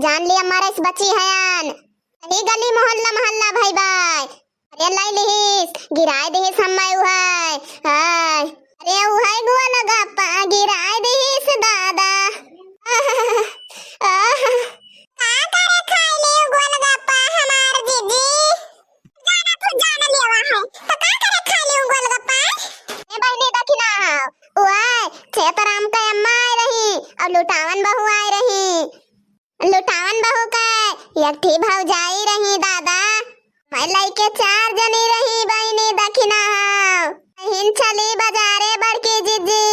जान लिया हमारा इस बची हयान गली गली मोहल्ला मोहल्ला भाई भाई। अरे लाई लिहिस गिराए देहिस हम्मय उहाय हाय। अरे उहाय गुआ लगा पा गिराए देहिस दादा। का करे खाई ले गुआ लगा पा हमार दीदी। जाना तू जाना लेवा है तो का करे खाई ले गुआ लगा पा। ए बहनी दखिना उहाय छेतराम का अम्मा आई रही और लुटावन बहू आई रही। लुटावन बहू का एक थी भौजाई रही दादा। मैं लइके 4 जनी रही बहनी दखिना हिन चली बाजारे बड़की जीजी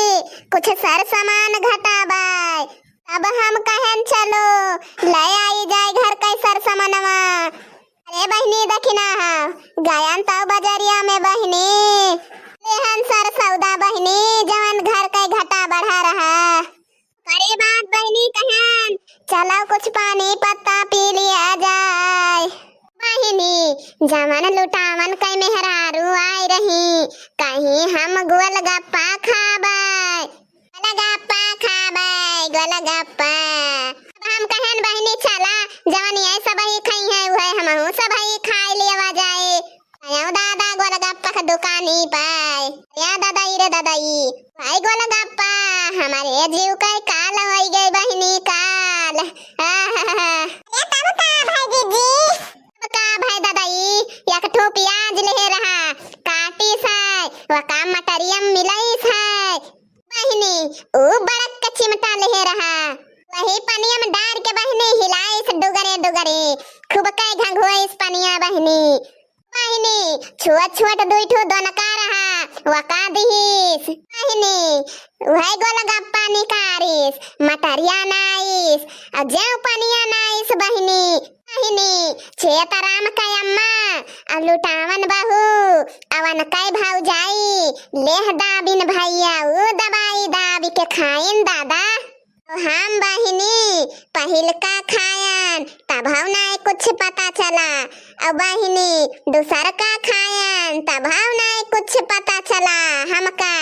कुछ सर सामान घटाबाय। अब हम कहन चलो ले आई जाए घर का सर सामानवा। अरे बहनी दखिना गयन तो बाजारिया में बहनी लेहन सर सौदा बहनी जवन घर का घटा बढ़ा रहा। करे बात बहनी कहन चलो कुछ पानी पत्ता पी लिया जाए। बहनी जवन लुटावन कई मेहरारू आई रही कहीं हम गोलगप्पा खाबाय गोलगप्पा। हम कहन बहनी चला जवन ये सब ही खाई है वह हमहू सब ही खाई लेवा जाए। आयो दादा गोलगप्पा का दुकानी पाए या दादाई रे दादाई भाई गोलगप्पा हमारे जीव का काल होई गई बहनी काल। ये तब का भाई दीदी का भाई दादाई एक ठो प्याज ले रहा काटी साय व का मटरियम मिलाई साय बहनी ओ बड़ा चिमटा ले रहा वही पनिया में डाल के बहनी हिलाई से डुगरे डुगरे खूब कई घंघुआ इस पनिया बहनी। बहनी छुआ छुआ दुई ठो दोनका रहा वका दिहिस बहनी वही गोलगप्पा निकारिस मटरिया नाइस और जेव पनिया नाइस बहनी। बहनी छेतराम का अम्मा और लुटावन बहू अवन कई भौजाई लेह दाबिन भैया वो दबाई दाबी के खाइन दादा। तो हम बहनी पहिल का खायन तब हम नहीं कुछ पता चला और बहनी दूसर का खायन तब हम नहीं कुछ पता चला हमका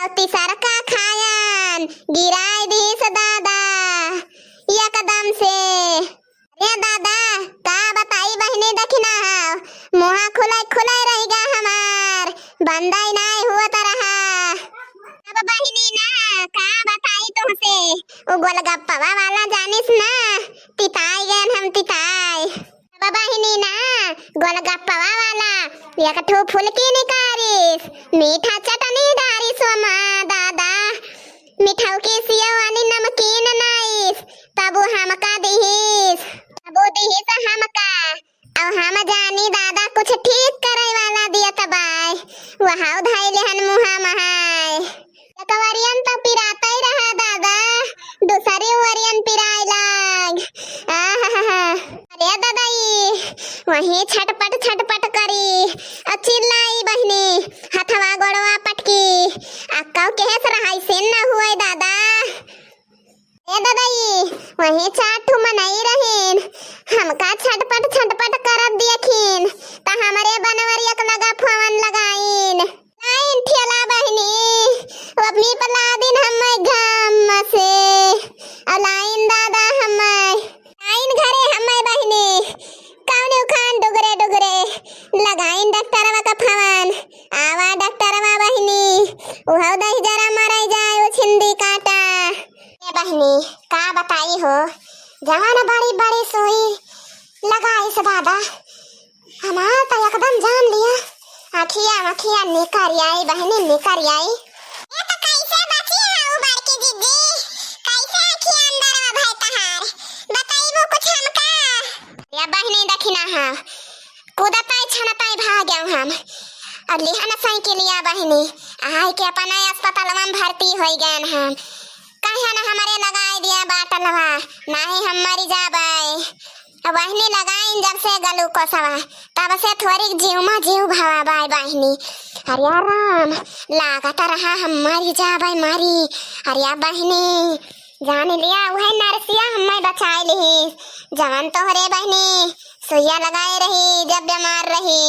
और तीसर का खायन गिराए दिस दादा एकदम से। ये दादा का बताई बहनी दखिना मुहा खुला खुला रहेगा हमार बंदाई नहीं हुआ रहा। अब बहनी ना का बताई तुमसे वो गोलगप्पा वाला जानिस ना तिताई गन हम तिताई। अब बहनी ना गोलगप्पा वाला एक ठो फुलकी निकारिस मीठा चटनी डारिस वमा दादा मिठाऊ के सिया वाली नमकीन नाइस तब हमका दिहिस तब दिहिस हमका और हम जानी दादा कुछ ठीक करे वाला दिया तबाय वहां धाई लेहन मुहा महाय कवरियन तो पिराता ही रहा दादा दूसरी वरियन पिराई लाग। अरे दादाई वही छटपट करी चिल्लाई बहनी हथवा गोड़वा पटकी अक्काऊ केस रहाई से न हुए दादा। ए दादाई वही 4 ठो मनाई रहेन हमका छटपट करत देखिन ता हमरे बनवरिया के लगा फोन लगाइन लाइन ठेला बहनी अपनी पला दिन हम घाम से लाइन दादा हम लाइन घरे हम बहनी कौन खान डुगरे डुगरे लगाइन डॉक्टरवा का फोन आवा डॉक्टरवा बहनी उहाव दही जरा मराई जाए वो छिंदी काटा। ए बहनी का बताई हो जवान बड़ी बड़ी सुई लगाई से दादा हमार तो एकदम जान लिया आखिया निकर आई बहनी निकर आई। ये तो कैसे बची है वो बड़की दीदी कैसे आखिया अंदर भाई तहार बताइबो कुछ हमका। या बहनी दखिना कूदताई छनताई भाग गए हम और लिहाना साइकिलिया बहनी आई के अपन अस्पताल में भर्ती हो गए हम कहे ना हमारे लगाई दिया बाटलवा नहीं हम मरी जाबाई बहनी लगाइन जब से गलू को सवा तब से थोड़ी जीव भावा बाई बहनी। अरे राम लागत रहा हम मरी जाबाई मरी। अरे बहनी जान लिया वह नरसिया हमें बचाई ली जवान तोहरे बहनी सुइया लगाए रही जब बीमार रही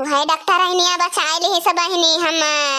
वह डॉक्टर बचाई ली सब बहनी हमें।